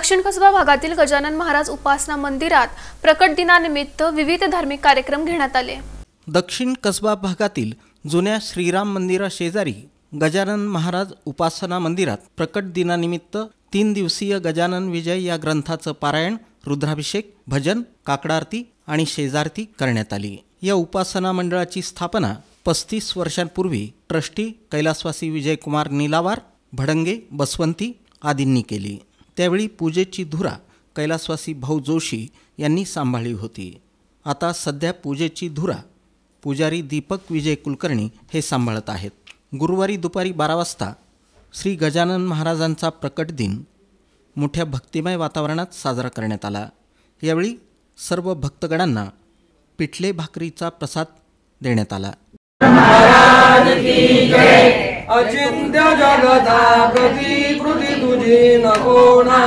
दक्षिण कसबा भागातील गजानन महाराज उपासना मंदिरात प्रकट दिनानिमित्त विविध धार्मिक कार्यक्रम घेण्यात आले। दक्षिण कसबा भागातील जुन्या श्रीराम मंदिरा शेजारी गजानन महाराज उपासना मंदिरात प्रकट दिनानिमित्त 3 दिवसीय गजानन विजय या ग्रंथाचं पारायण, रुद्राभिषेक, भजन, काकड आरती आणि शेजारती करण्यात आली। या उपासना मंडळाची स्थापना 35 वर्षांपूर्वी ट्रस्टी कैलासवासी विजयकुमार निलावार, भडंगे, बसवंती आदींनी केली। त्यावेळी पूजेची धुरा कैलासवासी भाऊ जोशी यांनी सांभाळली होती। आता सध्या पूजेची धुरा पुजारी दीपक विजय कुलकर्णी हे सांभाळत आहेत। गुरुवारी दुपारी 12 वाजता श्री गजानन महाराजांचा प्रकट दिन मोठ्या भक्तिमय वातावरणात साजरा करण्यात आला। यावेळी सर्व भक्तगणांना पिठले भाकरीचा प्रसाद देण्यात आला। अचिंत्य जगता प्रतिकृती तुझी नको ना